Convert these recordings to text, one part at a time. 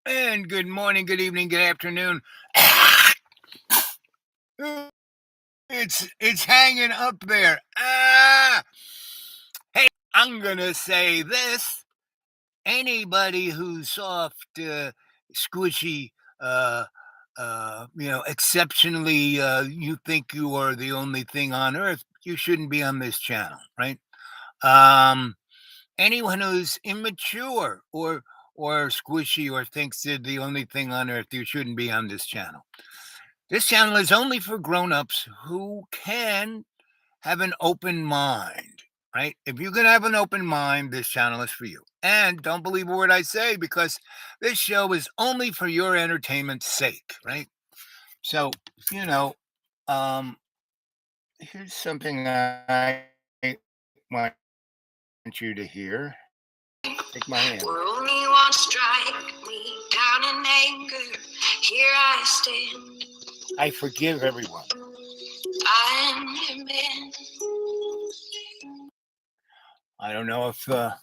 And good morning, good evening, good afternoon. It's hanging up there. Hey, I'm gonna say this. Anybody who's soft, squishy, uh, exceptionally, you think you are the only thing on earth, you shouldn't be on this channel, right? Um, Anyone who's immature or squishy or thinks they're the only thing on earth, you shouldn't be on this channel. This channel is only for grown-ups who can have an open mind, right? If you can have an open mind, this channel is for you. And don't believe a word I say because this show is only for your entertainment's sake, right? So, you know, um, here's something I want you to hear. Take my hand. Only one strike me down in anger. Here I stand. I forgive everyone. I'm your man. I don't know if the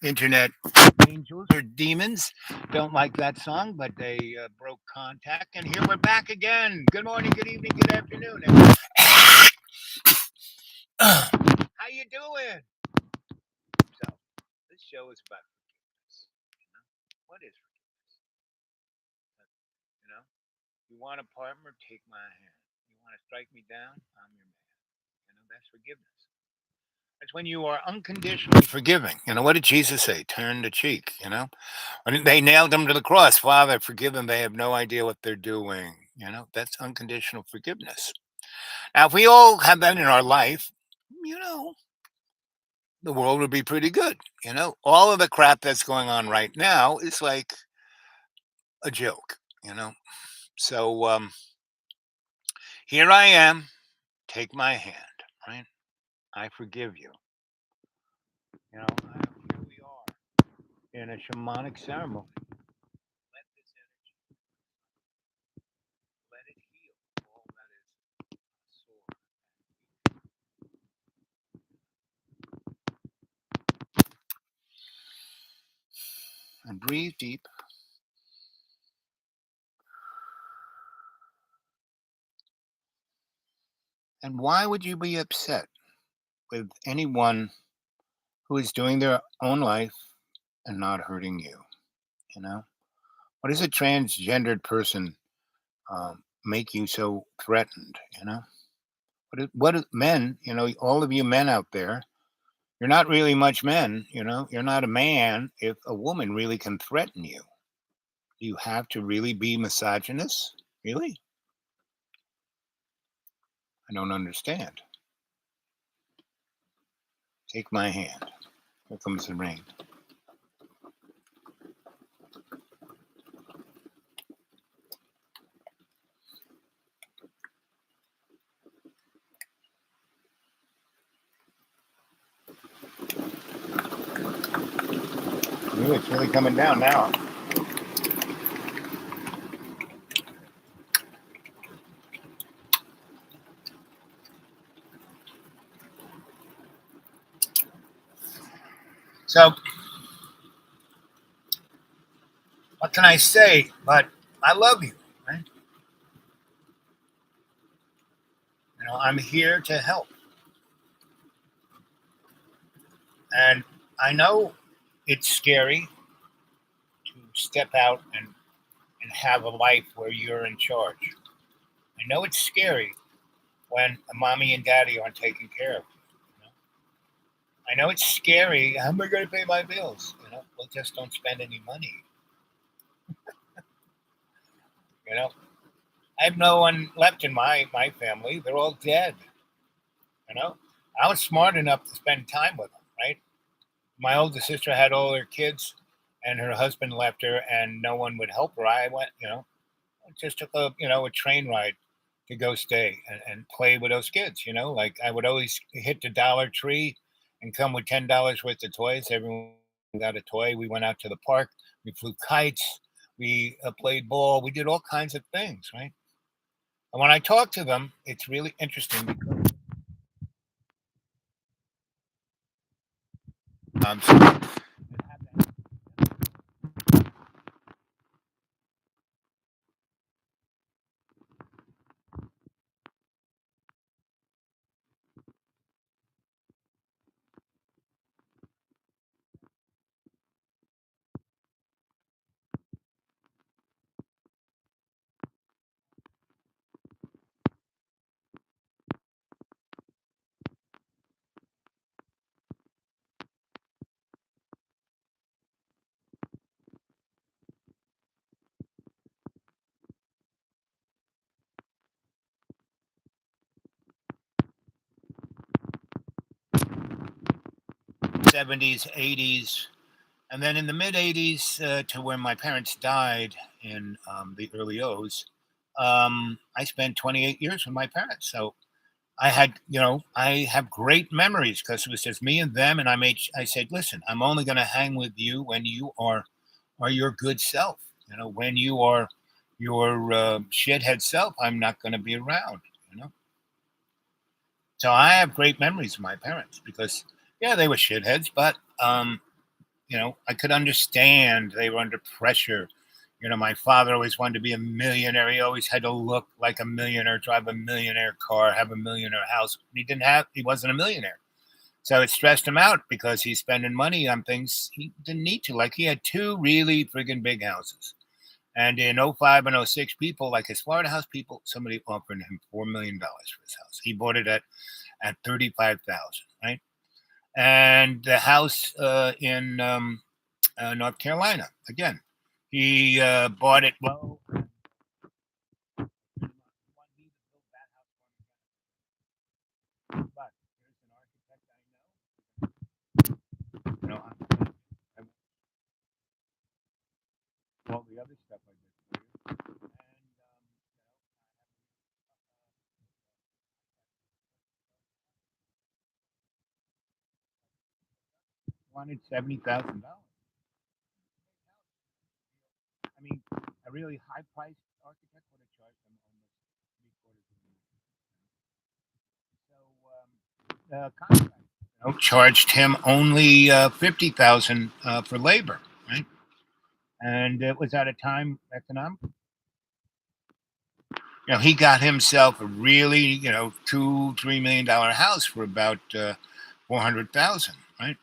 internet angels or demons don't like that song, but they broke contact, and here we're back again. Good morning, good evening, good afternoon. How you doing? So, this show is about forgiveness. You know? What is forgiveness? You know, you want a partner? Take my hand. You want to strike me down? I'm your man. That's forgiveness. That's when you are unconditionally forgiving. What did Jesus say? Turn the cheek. When they nailed him to the cross, Father, forgive them. They have no idea what they're doing. That's unconditional forgiveness. Now, if we all have that in our life, you know, the world would be pretty good. All of the crap that's going on right now is like a joke, you know. So here I am. Take my hand, right? I forgive you. Here we are in a shamanic ceremony. Let this energy, let it heal all that is sore. And breathe deep. And why would you be upset with anyone who is doing their own life and not hurting you? You know, what does a transgendered person make you so threatened? What is men? All of you men out there, you're not really much men. You're not a man if a woman really can threaten you. Do you have to really be misogynist? Really? I don't understand. Take my hand. Here comes the rain. Ooh, it's really coming down now. So, what can I say? But I love you, right? I'm here to help. And I know it's scary to step out and have a life where you're in charge. I know it's scary when a mommy and daddy aren't taking care of you. I know it's scary. How am I going to pay my bills? Well, just don't spend any money. You know, I have no one left in my family. They're all dead. You know, I was smart enough to spend time with them. Right. My older sister had all her kids, and her husband left her, and no one would help her. I went. I just took a train ride to go stay and play with those kids. Like I would always hit the Dollar Tree and come with $10 worth of toys. Everyone got a toy. We went out to the park. We flew kites. We played ball. We did all kinds of things, right? And when I talk to them, it's really interesting because so 70s, 80s, and then in the mid 80s to when my parents died in the early O's, I spent 28 years with my parents. So I have great memories because it was just me and them. And I said, listen, I'm only going to hang with you when you are your good self. When you are your shithead self, I'm not going to be around. You know, so I have great memories of my parents because, yeah, they were shitheads, but I could understand they were under pressure. My father always wanted to be a millionaire. He always had to look like a millionaire, drive a millionaire car, have a millionaire house. He wasn't a millionaire. So it stressed him out because he's spending money on things he didn't need to. Like he had two really friggin' big houses. And in '05 and '06, people like his Florida house people, somebody offered him $4 million for his house. He bought it at 35,000, right? And the house in North Carolina, again, he bought it low. But there's an architect I know, all the other stuff I did for you, and wanted $70,000. I mean, a really high-priced architect would have charged him almost three-quarters of a million. So the contract, charged him only 50,000 for labor, right? And it was at a time economic. He got himself a really, $2-3 million house for about 400,000, right?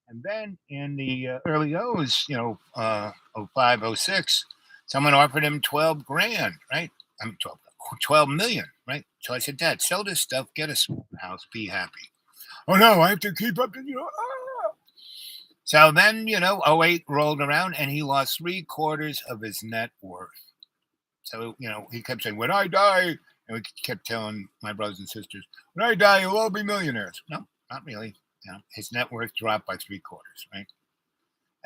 And then in the early O's, '05, '06, someone offered him 12 grand, right? I'm 12 million, right? So I said, Dad, sell this stuff, get a small house, be happy. Oh no, I have to keep up to. So then, '08 rolled around and he lost three-quarters of his net worth. So, he kept saying, when I die, and we kept telling my brothers and sisters, when I die, you'll all be millionaires. No, not really. His net worth dropped by three-quarters, right?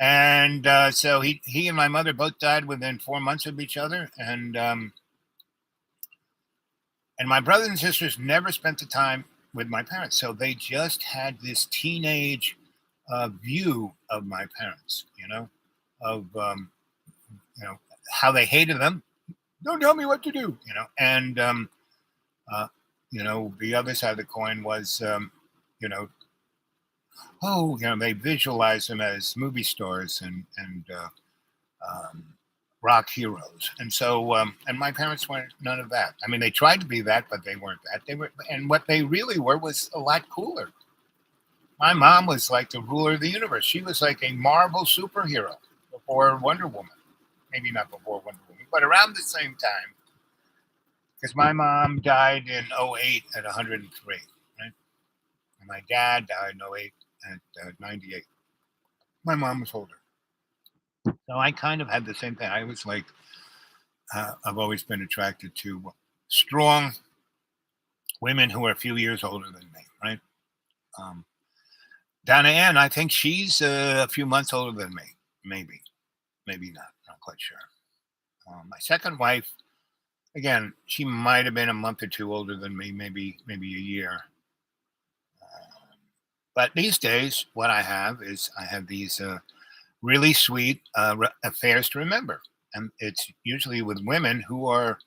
And so he and my mother both died within 4 months of each other. And my brothers and sisters never spent the time with my parents. So they just had this teenage view of my parents, of, how they hated them. Don't tell me what to do, and uh, the other side of the coin was, you know, they visualize them as movie stars and um, rock heroes, and so and my parents weren't none of that. I mean, they tried to be that, but they weren't that. They were, and what they really were was a lot cooler. My mom was like the ruler of the universe. She was like a Marvel superhero before Wonder Woman. Maybe not before Wonder Woman, but around the same time because my mom died in '08 at 103, right? And my dad died in '08 at 98. My mom was older. So I kind of had the same thing. I was like, I've always been attracted to strong women who are a few years older than me, right? Um, Donna Ann, I think she's a few months older than me. Maybe not. Not quite sure. My second wife, again, she might have been a month or two older than me, maybe a year. But these days, what I have these really sweet affairs to remember, and it's usually with women who are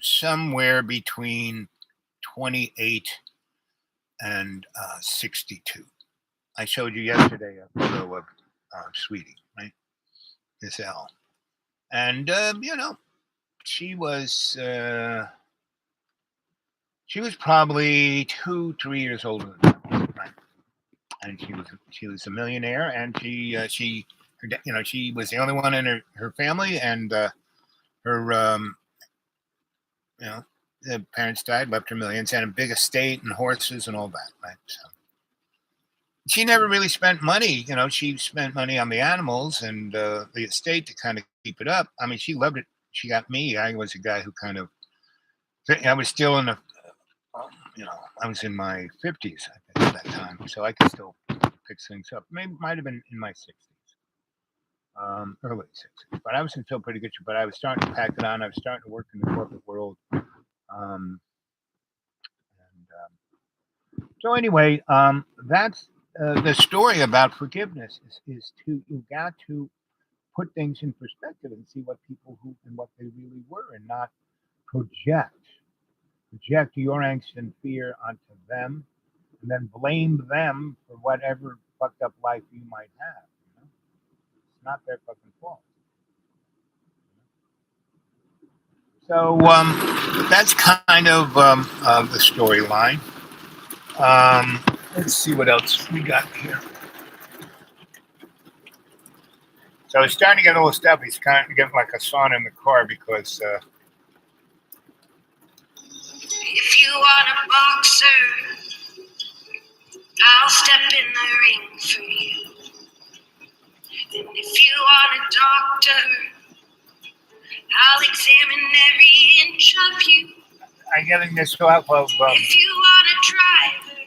somewhere between 28 and 62. I showed you yesterday a photo of Sweetie, right? This L, and she was uh, she was probably 2-3 years older than me, right? And she was a millionaire, and she was the only one in her family, and her you know the parents died, left her millions, and a big estate and horses and all that, right? So she never really spent money. She spent money on the animals and the estate to kind of keep it up. I mean, she loved it. She got me. I was a guy who kind of, I was still I was in my 50s at that time, so I could still pick things up. Maybe might have been in my 60s, early 60s, but I was still pretty good. But I was starting to pack it on. I was starting to work in the corporate world. So anyway, that's the story about forgiveness. Is to you got to put things in perspective and see what people who and what they really were, and not project your angst and fear onto them, and then blame them for whatever fucked up life you might have. It's not their fucking fault. So that's kind of the storyline. Let's see what else we got here. So it's starting to get a little stuffy. It's kind of getting like a sauna in the car because. If you want a boxer, I'll step in the ring for you. And if you want a doctor, I'll examine every inch of you. I'm getting this out of if you want a driver,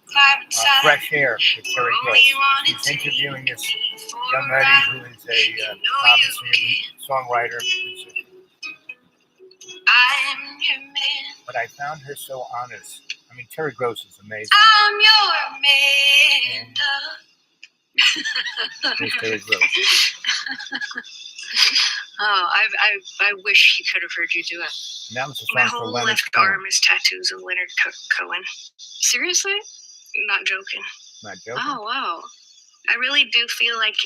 climb inside. Fresh Air with Terry Gross. He's interviewing this young lady who is a obviously songwriter. I'm your man. But I found her so honest. I mean, Terry Gross is amazing. I'm your man. Here's Terry Gross. Oh, I wish he could have heard you do it. And that was a song My for whole Leonard left Cohen. arm is tattoos of Leonard Cohen. Seriously? Not joking. Not joking. Oh, wow. I really do feel like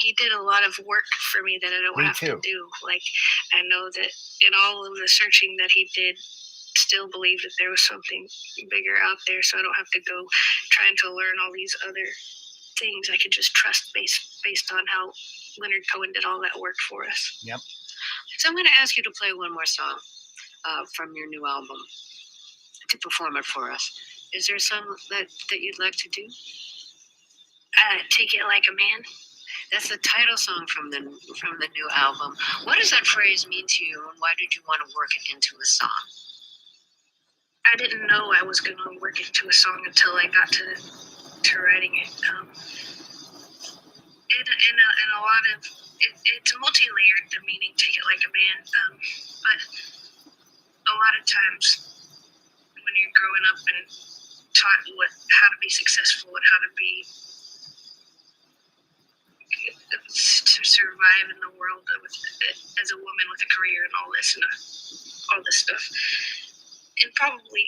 he did a lot of work for me that I don't have to do. Like, I know that in all of the searching that he did, still believe that there was something bigger out there, so I don't have to go trying to learn all these other things. I could just trust based on how Leonard Cohen did all that work for us. Yep. So I'm going to ask you to play one more song from your new album to perform it for us. Is there some that you'd like to do? Take It Like a Man. That's the title song from the new album. What does that phrase mean to you, and why did you want to work it into a song? I didn't know I was going to work it into a song until I got to writing it. In a lot of it's multi-layered, the meaning "Take It Like a Man," but a lot of times when you're growing up and taught how to be successful and how to be to survive in the world as a woman with a career and all this stuff, and probably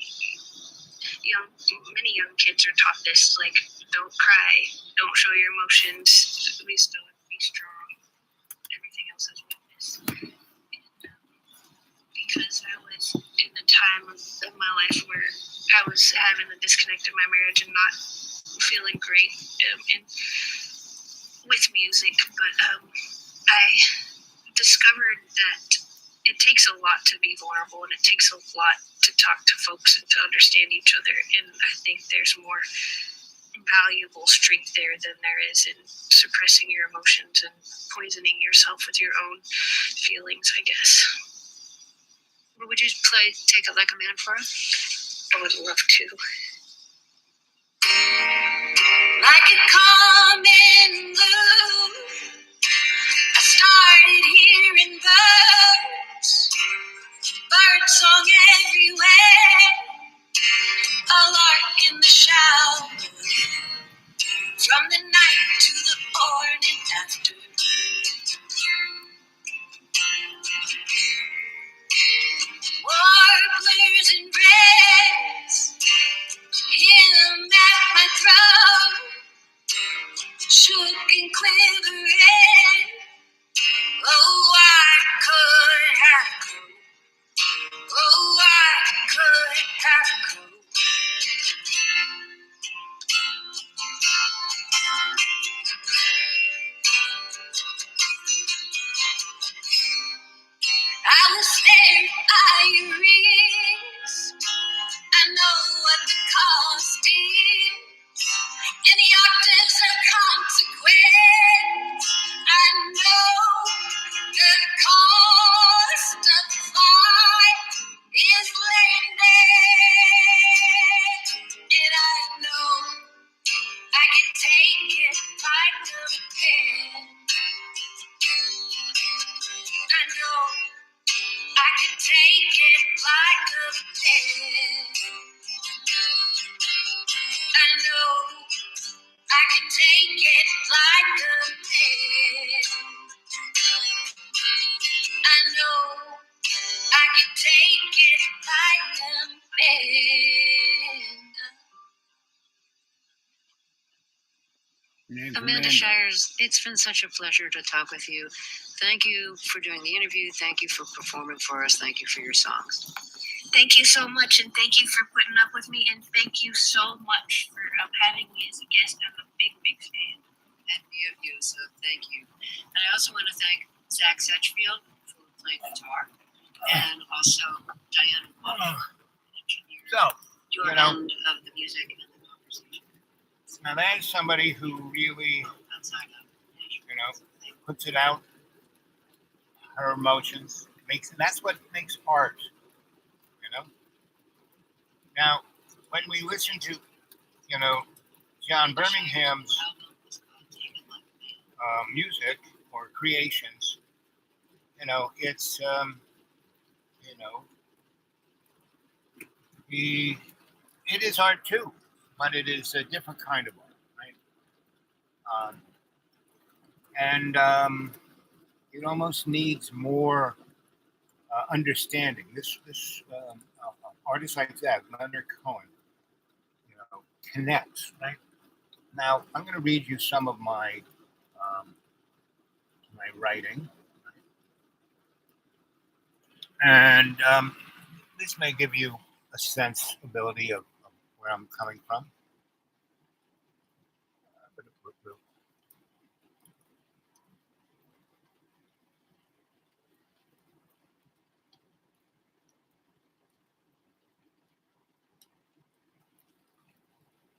many young kids are taught this, like, don't cry, don't show your emotions, be stoic, be strong, everything else is weakness. And, because I was in the time of my life where I was having the disconnect in my marriage and not feeling great with music, but I discovered that it takes a lot to be vulnerable, and it takes a lot to talk to folks and to understand each other. And I think there's more valuable strength there than there is in suppressing your emotions and poisoning yourself with your own feelings, I guess. Would you play Take It Like a Man for us? I would love to. Like a common blue, I started hearing bird song everywhere, a lark in the shower, from the night to the morning after. Warblers and wrens, hear them at my throat, shook and quivering. Oh, I could have cold. Oh, I could have cold. I was stared by your rings. I know what the cost is. In the octaves of consequence, I like a man. I know I can take it like a man. Amanda Shires, it's been such a pleasure to talk with you. Thank you for doing the interview. Thank you for performing for us. Thank you for your songs. Thank you so much, and thank you for putting up with me, and thank you so much for having me as a guest. I'm a big, big fan. And me of you, so thank you. And I also want to thank Zach Setchfield for playing guitar, and also Diane Waller, engineer. So, Your end of the music and the conversation. now that's somebody who really, puts it out, her emotions, and that's what makes art, Now, when we listen to, John Birmingham's music or creations, it's, it is art too, but it is a different kind of art, right? And it almost needs more understanding. This artist like that, Leonard Cohen, connects. Right now, I'm going to read you some of my my writing, and this may give you a sensibility of where I'm coming from.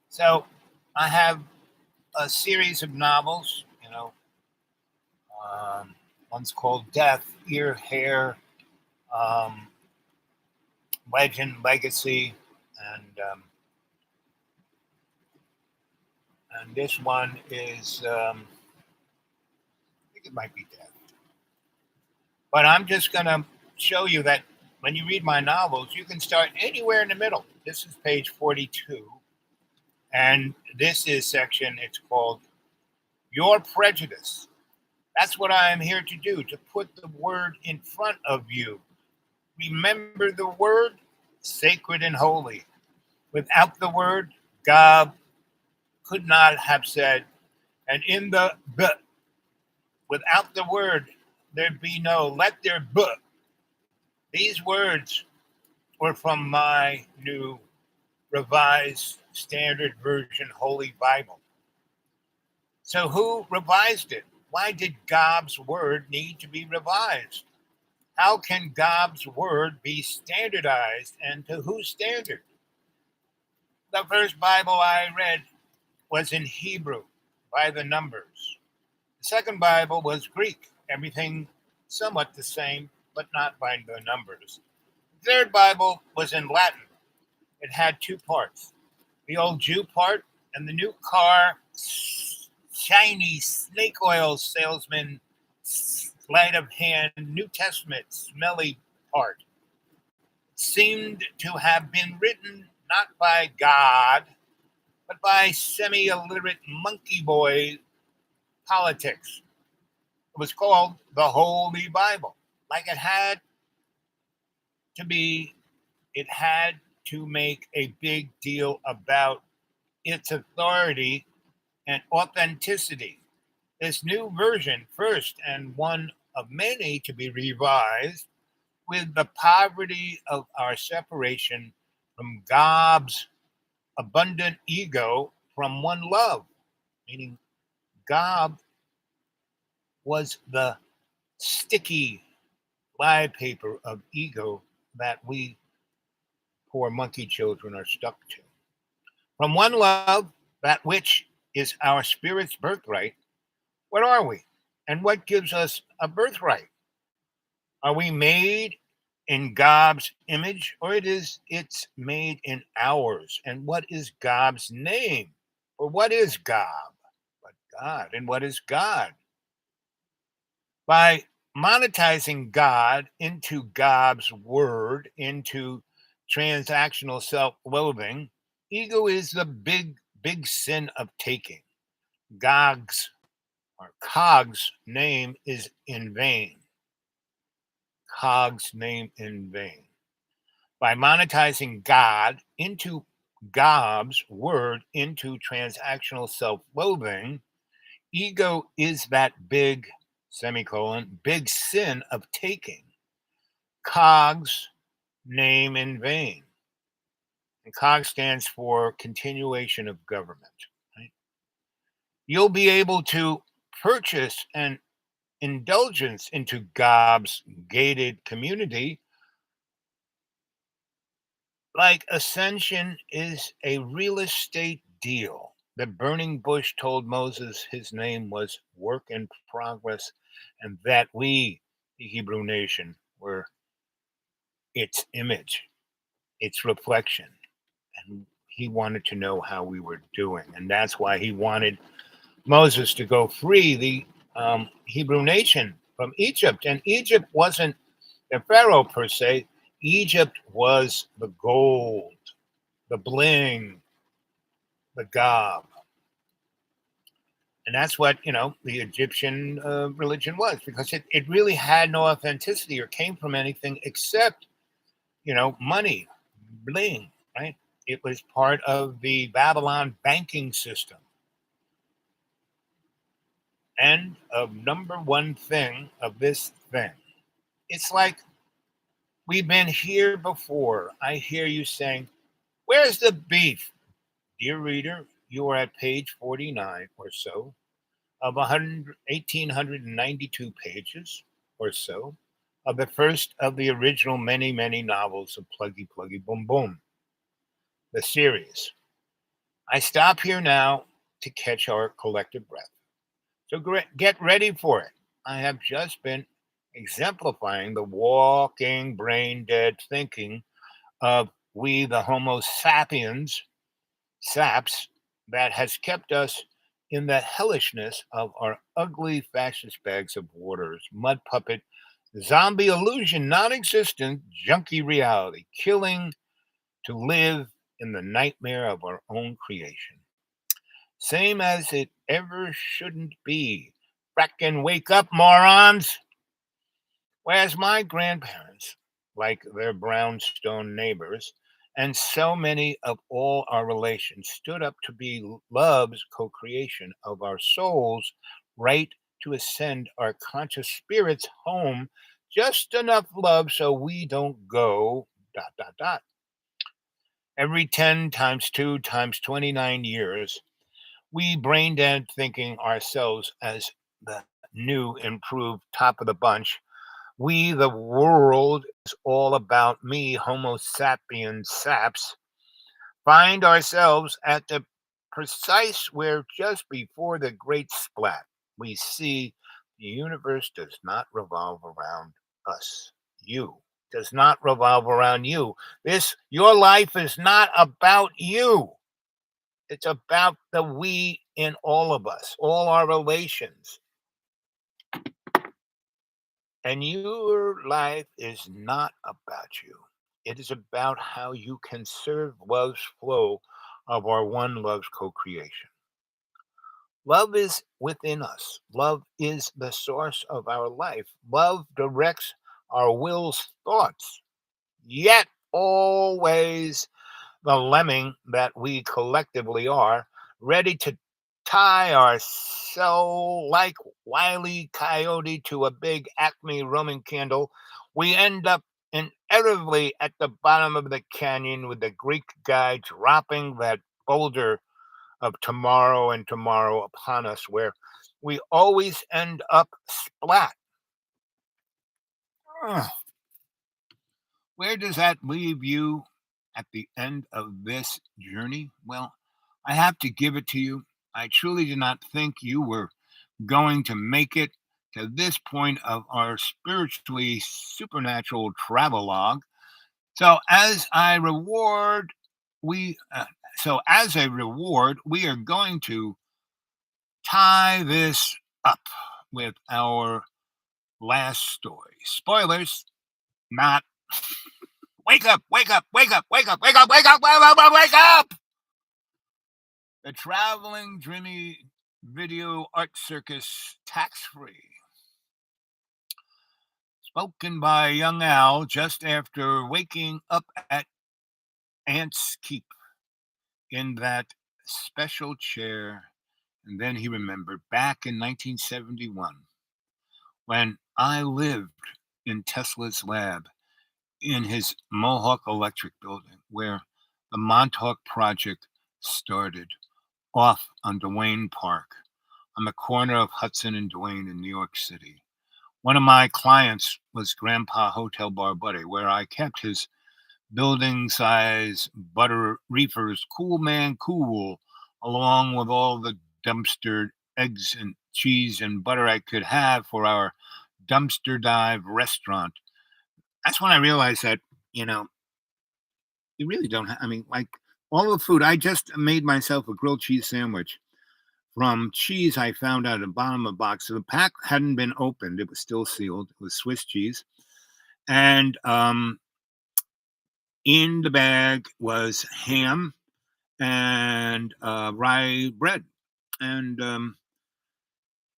So I have a series of novels, one's called Death, Ear, Hair, Legend, Legacy, and this one is, I think it might be Death. But I'm just going to show you that when you read my novels, you can start anywhere in the middle. This is page 42. And this is section, it's called Your Prejudice. That's what I am here to do, to put the word in front of you. Remember the word, sacred and holy. Without the word, God could not have said, and in the B, without the word, there'd be no, let there B. These words were from my new Revised Standard Version Holy Bible. So who revised it? Why did God's word need to be revised? How can God's word be standardized, and to whose standard? The first Bible I read was in Hebrew by the numbers. The second Bible was Greek, everything somewhat the same, but not by the numbers. The third Bible was in Latin. It had two parts, the old Jew part and the new car, shiny snake oil salesman, sleight of hand, New Testament, smelly part. It seemed to have been written not by God, but by semi-illiterate monkey boy politics. It was called the Holy Bible. Like it had to make a big deal about its authority and authenticity. This new version, first and one of many to be revised, with the poverty of our separation from God's abundant ego from one love, meaning God was the sticky flypaper of ego that we poor monkey children are stuck to. From one love, that which is our spirit's birthright, what are we? And what gives us a birthright? Are we made in God's image, or it's made in ours? And what is God's name? Or what is God? But God. And what is God? By monetizing God into God's word, into transactional self-loathing, ego is the big sin of taking. God's Our Cog's name is in vain. Cog's name in vain. By monetizing God into Gob's word into transactional self-loathing, ego is that big semicolon big sin of taking Cog's name in vain. And COG stands for continuation of government. Right? You'll be able to purchase an indulgence into Gob's gated community like Ascension is a real estate deal. The burning bush told Moses his name was work in progress and that we, the Hebrew nation, were its image, its reflection. And he wanted to know how we were doing. And that's why he wanted Moses to go free the Hebrew nation from Egypt. And Egypt wasn't the Pharaoh per se, Egypt was the gold, the bling, the gob. And that's what, the Egyptian religion was, because it really had no authenticity or came from anything except, money, bling, right? It was part of the Babylon banking system. And a number one thing of this thing, it's like we've been here before. I hear you saying, where's the beef? Dear reader, you are at page 49 or so of 1,892 pages or so of the first of the original many, many novels of Pluggy Pluggy Boom Boom, the series. I stop here now to catch our collective breath. So get ready for it. I have just been exemplifying the walking, brain dead thinking of we, the Homo sapiens, saps, that has kept us in the hellishness of our ugly fascist bags of waters, mud puppet, zombie illusion, non existent, junky reality, killing to live in the nightmare of our own creation. Same as it ever shouldn't be. Frackin' wake up, morons! Whereas my grandparents, like their brownstone neighbors, and so many of all our relations, stood up to be love's co creation of our souls, right to ascend our conscious spirits home, just enough love so we don't go dot dot dot. Every 10 times 2 times 29 years, we brain dead thinking ourselves as the new improved top of the bunch. We, the world, is all about me, Homo sapiens saps, find ourselves at the precise where just before the great splat, we see the universe does not revolve around us. You does not revolve around you. Your life is not about you. It's about the we in all of us, all our relations. And your life is not about you. It is about how you can serve love's flow of our one love's co creation. Love is within us. Love is the source of our life. Love directs our will's thoughts. Yet, always the lemming that we collectively are, ready to tie our soul like Wily Coyote to a big Acme Roman candle, we end up inevitably at the bottom of the canyon with the Greek guy dropping that boulder of tomorrow and tomorrow upon us, where we always end up splat. Ugh. Where does that leave you at the end of this journey? Well, I have to give it to you. I truly did not think you were going to make it to this point of our spiritually supernatural travelogue. So we as a reward, we are going to tie this up with our last story. Spoilers, not. Wake up, wake up, wake up, wake up, wake up, wake up, wake up, wake up! The traveling dreamy Video art circus tax free. Spoken by young Al just after waking up at Ant's Keep in that special chair. And then he remembered back in 1971 when I lived in Tesla's lab in his Mohawk Electric building, where the Montauk project started off on Duane Park on the corner of Hudson and Duane in New York City. One of my clients was Grandpa Hotel Bar Buddy, where I kept his building size butter reefers cool man cool, along with all the dumpster eggs and cheese and butter I could have for our dumpster dive restaurant. That's when I realized that, you know, you really don't have, I mean, like all the food, I just made myself a grilled cheese sandwich from cheese I found out at the bottom of the box. So the pack hadn't been opened, it was still sealed. It was Swiss cheese. And in the bag was ham and rye bread. And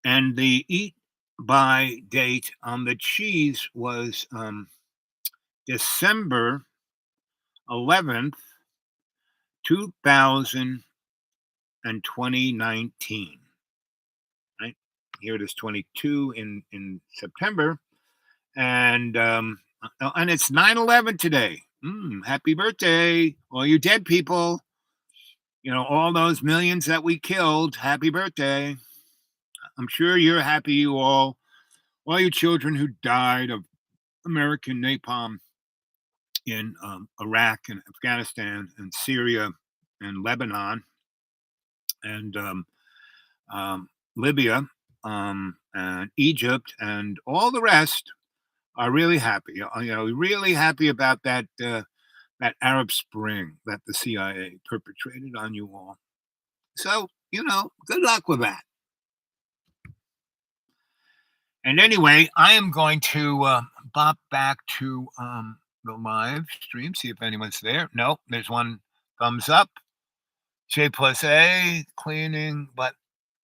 the eat by date on the cheese was December 11th, 2019. Right here it is, 22 in September, and it's 9/11 today. Happy birthday, all you dead people! You know, all those millions that we killed. Happy birthday! I'm sure you're happy. All you children who died of American napalm in Iraq and Afghanistan and Syria and Lebanon and Libya and Egypt and all the rest are really happy. Really happy about that Arab Spring that the CIA perpetrated on you all. So good luck with that. And anyway, I am going to bop back to the live stream, see if anyone's there. Nope, there's one thumbs up. J plus A, cleaning, but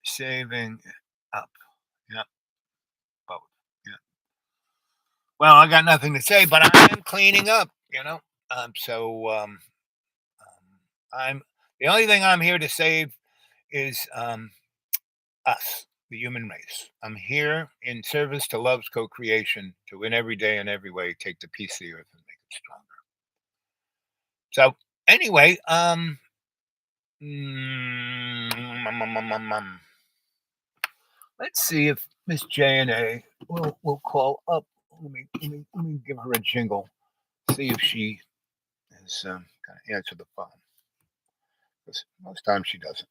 saving up. Yep, both. Yeah. Well, I got nothing to say, but I am cleaning up. I'm the only thing I'm here to save is us, the human race. I'm here in service to love's co-creation, to win every day in every way, take the peace of the earth and make it stronger. So anyway, let's see if Miss J and A will call up. Let me give her a jingle. See if she is going to answer the phone. Because most times she doesn't.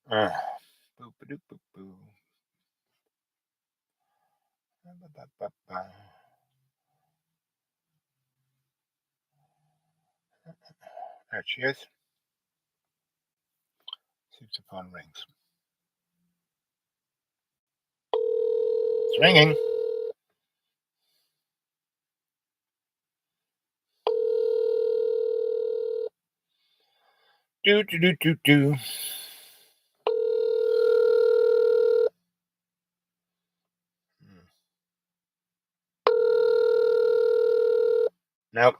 Boo, ba-doo, boo, boo. Ba-ba-ba-ba-ba. There she is. See if the phone rings. It's ringing. Do do do do do. Nope.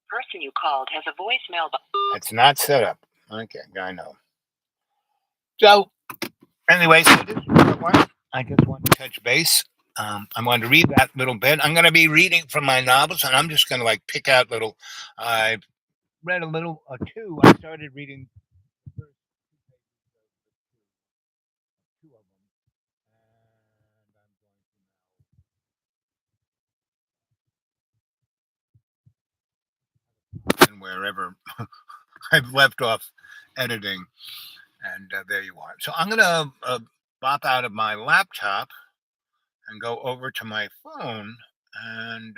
Person you called has a voicemail box. It's not set up. Okay, I know. So, anyway, so this is one. I just want to touch base. I wanted to read that little bit. I'm going to be reading from my novels, and I'm just going to pick out little. I read a little or two. I started reading the first two of them, and I'm going to and wherever I've left off editing, and there you are. So I'm going to bop out of my laptop and go over to my phone and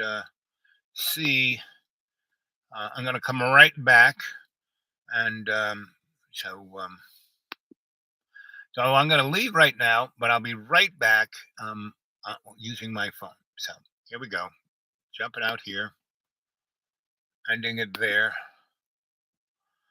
see. I'm going to come right back, and so I'm going to leave right now, but I'll be right back using my phone. So here we go, jumping out here. ending it there.